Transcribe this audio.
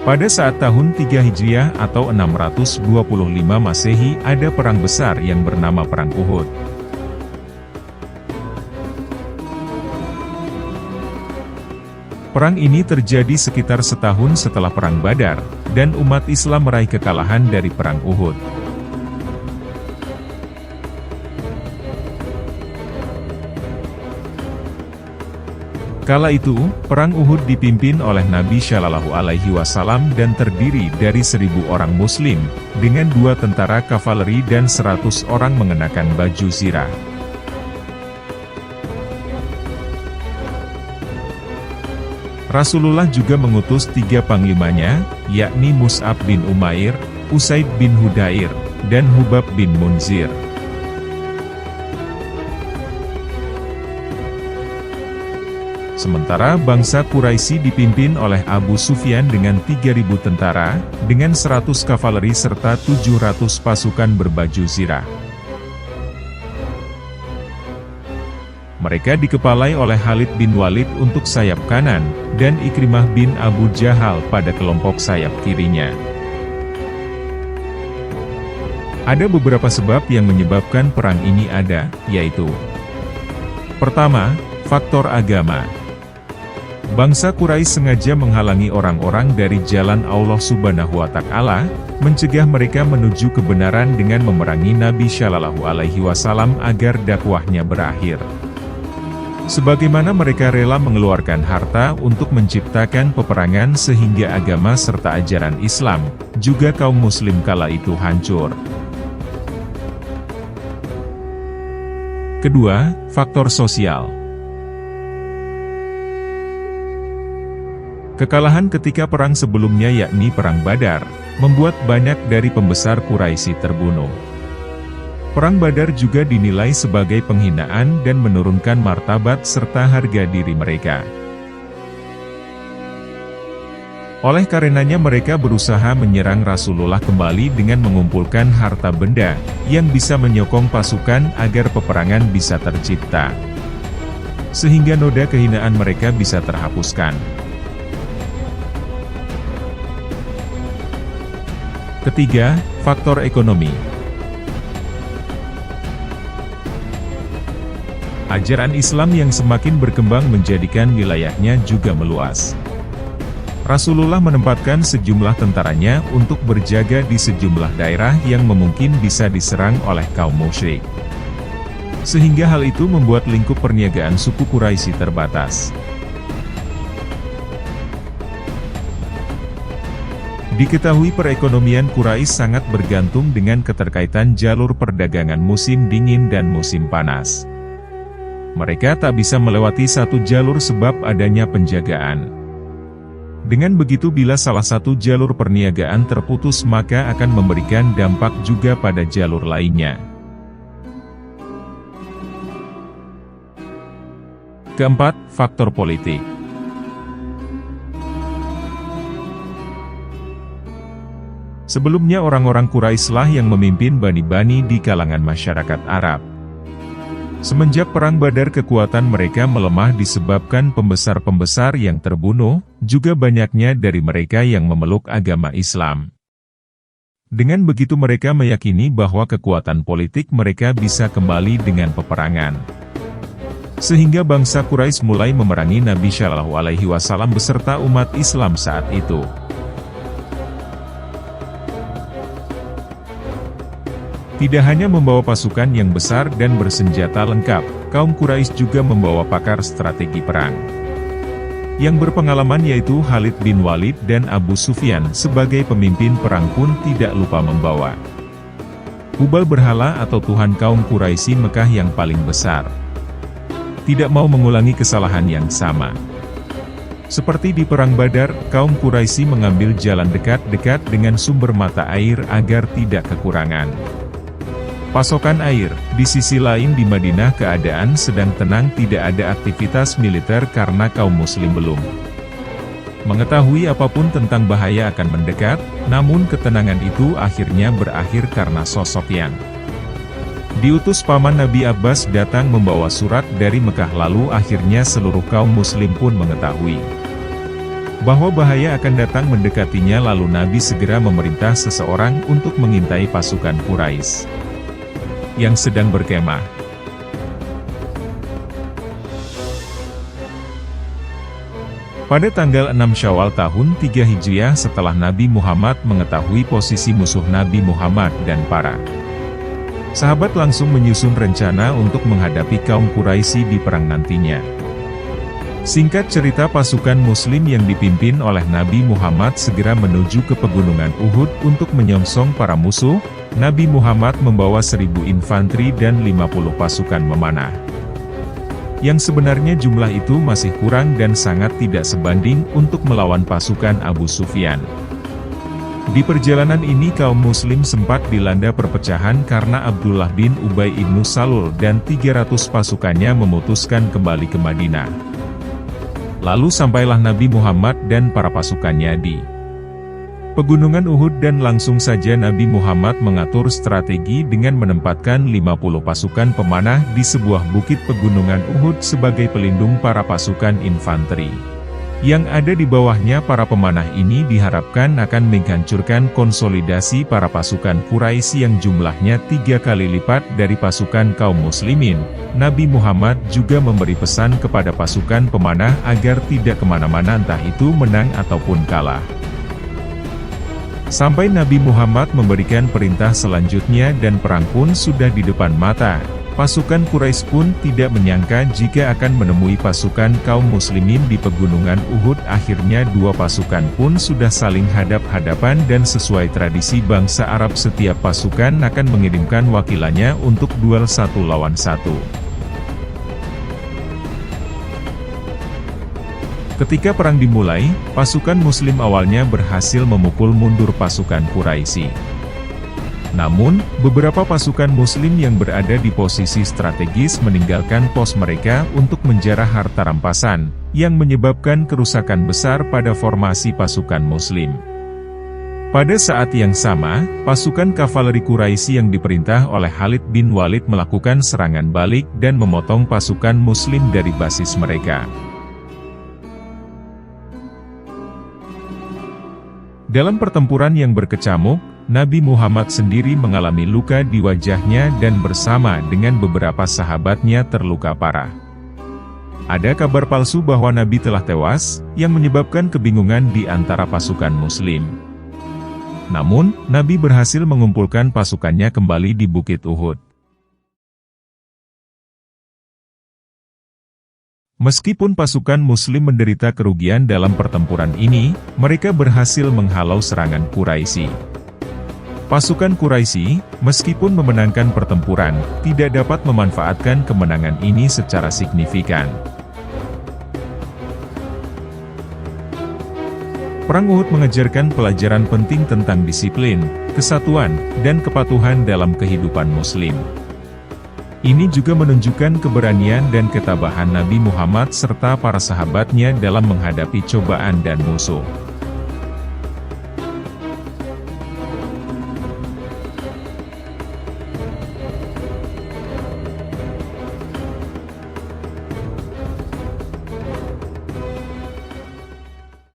Pada saat tahun 3 Hijriah atau 625 Masehi ada perang besar yang bernama Perang Uhud. Perang ini terjadi sekitar setahun setelah Perang Badar, dan umat Islam meraih kekalahan dari Perang Uhud. Kala itu, Perang Uhud dipimpin oleh Nabi Shallallahu Alaihi Wasallam dan terdiri dari 1.000 orang Muslim, dengan 2 tentara kavaleri dan 100 orang mengenakan baju zirah. Rasulullah juga mengutus 3 panglimanya, yakni Mus'ab bin Umair, Usaid bin Hudair, dan Hubab bin Munzir. Sementara bangsa Quraisy dipimpin oleh Abu Sufyan dengan 3.000 tentara, dengan 100 kavaleri serta 700 pasukan berbaju zirah. Mereka dikepalai oleh Khalid bin Walid untuk sayap kanan, dan Ikrimah bin Abu Jahal pada kelompok sayap kirinya. Ada beberapa sebab yang menyebabkan perang ini ada, yaitu: pertama, faktor agama. Bangsa Quraisy sengaja menghalangi orang-orang dari jalan Allah Subhanahu wa Ta'ala, mencegah mereka menuju kebenaran dengan memerangi Nabi Shallallahu Alaihi Wasallam agar dakwahnya berakhir. Sebagaimana mereka rela mengeluarkan harta untuk menciptakan peperangan sehingga agama serta ajaran Islam, juga kaum Muslim kala itu hancur. Kedua, faktor sosial. Kekalahan ketika perang sebelumnya yakni Perang Badar, membuat banyak dari pembesar Quraisy terbunuh. Perang Badar juga dinilai sebagai penghinaan dan menurunkan martabat serta harga diri mereka. Oleh karenanya mereka berusaha menyerang Rasulullah kembali dengan mengumpulkan harta benda, yang bisa menyokong pasukan agar peperangan bisa tercipta. Sehingga noda kehinaan mereka bisa terhapuskan. Ketiga, faktor ekonomi. Ajaran Islam yang semakin berkembang menjadikan wilayahnya juga meluas. Rasulullah menempatkan sejumlah tentaranya untuk berjaga di sejumlah daerah yang memungkin bisa diserang oleh kaum musyrik. Sehingga hal itu membuat lingkup perniagaan suku Quraisy terbatas. Diketahui perekonomian Quraisy sangat bergantung dengan keterkaitan jalur perdagangan musim dingin dan musim panas. Mereka tak bisa melewati satu jalur sebab adanya penjagaan. Dengan begitu bila salah satu jalur perniagaan terputus maka akan memberikan dampak juga pada jalur lainnya. Keempat, faktor politik. Sebelumnya orang-orang Quraisy-lah yang memimpin Bani di kalangan masyarakat Arab. Semenjak Perang Badar kekuatan mereka melemah disebabkan pembesar-pembesar yang terbunuh, juga banyaknya dari mereka yang memeluk agama Islam. Dengan begitu mereka meyakini bahwa kekuatan politik mereka bisa kembali dengan peperangan. Sehingga bangsa Quraisy mulai memerangi Nabi Shallallahu Alaihi Wasallam beserta umat Islam saat itu. Tidak hanya membawa pasukan yang besar dan bersenjata lengkap, kaum Quraisy juga membawa pakar strategi perang. Yang berpengalaman yaitu Khalid bin Walid dan Abu Sufyan sebagai pemimpin perang pun tidak lupa membawa Hubal berhala atau Tuhan kaum Quraisy Mekah yang paling besar. Tidak mau mengulangi kesalahan yang sama. Seperti di Perang Badar, kaum Quraisy mengambil jalan dekat-dekat dengan sumber mata air agar tidak kekurangan pasokan air. Di sisi lain di Madinah keadaan sedang tenang, tidak ada aktivitas militer karena kaum muslim belum mengetahui apapun tentang bahaya akan mendekat, namun ketenangan itu akhirnya berakhir karena sosok yang diutus paman Nabi Abbas datang membawa surat dari Mekah, lalu akhirnya seluruh kaum muslim pun mengetahui bahwa bahaya akan datang mendekatinya, lalu Nabi segera memerintah seseorang untuk mengintai pasukan Quraisy yang sedang berkemah. Pada tanggal 6 Syawal tahun 3 Hijriah, setelah Nabi Muhammad mengetahui posisi musuh Nabi Muhammad dan para sahabat, langsung menyusun rencana untuk menghadapi kaum Quraisy di perang nantinya. Singkat cerita, pasukan Muslim yang dipimpin oleh Nabi Muhammad segera menuju ke pegunungan Uhud untuk menyongsong para musuh. Nabi Muhammad membawa 1.000 infanteri dan 50 pasukan memanah. Yang sebenarnya jumlah itu masih kurang dan sangat tidak sebanding untuk melawan pasukan Abu Sufyan. Di perjalanan ini kaum Muslim sempat dilanda perpecahan karena Abdullah bin Ubay ibnu Salul dan 300 pasukannya memutuskan kembali ke Madinah. Lalu sampailah Nabi Muhammad dan para pasukannya di pegunungan Uhud, dan langsung saja Nabi Muhammad mengatur strategi dengan menempatkan 50 pasukan pemanah di sebuah bukit pegunungan Uhud sebagai pelindung para pasukan infanteri. Yang ada di bawahnya para pemanah ini diharapkan akan menghancurkan konsolidasi para pasukan Quraisy yang jumlahnya 3 kali lipat dari pasukan kaum muslimin. Nabi Muhammad juga memberi pesan kepada pasukan pemanah agar tidak kemana-mana, entah itu menang ataupun kalah. Sampai Nabi Muhammad memberikan perintah selanjutnya dan perang pun sudah di depan mata. Pasukan Quraisy pun tidak menyangka jika akan menemui pasukan kaum muslimin di pegunungan Uhud. Akhirnya dua pasukan pun sudah saling hadap-hadapan, dan sesuai tradisi bangsa Arab, setiap pasukan akan mengirimkan wakilannya untuk duel 1 lawan 1. Ketika perang dimulai, pasukan Muslim awalnya berhasil memukul mundur pasukan Quraisy. Namun, beberapa pasukan Muslim yang berada di posisi strategis meninggalkan pos mereka untuk menjarah harta rampasan, yang menyebabkan kerusakan besar pada formasi pasukan Muslim. Pada saat yang sama, pasukan kavaleri Quraisy yang diperintah oleh Khalid bin Walid melakukan serangan balik dan memotong pasukan Muslim dari basis mereka. Dalam pertempuran yang berkecamuk, Nabi Muhammad sendiri mengalami luka di wajahnya dan bersama dengan beberapa sahabatnya terluka parah. Ada kabar palsu bahwa Nabi telah tewas, yang menyebabkan kebingungan di antara pasukan Muslim. Namun, Nabi berhasil mengumpulkan pasukannya kembali di Bukit Uhud. Meskipun pasukan Muslim menderita kerugian dalam pertempuran ini, mereka berhasil menghalau serangan Quraisy. Pasukan Quraisy, meskipun memenangkan pertempuran, tidak dapat memanfaatkan kemenangan ini secara signifikan. Perang Uhud mengajarkan pelajaran penting tentang disiplin, kesatuan, dan kepatuhan dalam kehidupan Muslim. Ini juga menunjukkan keberanian dan ketabahan Nabi Muhammad serta para sahabatnya dalam menghadapi cobaan dan musuh.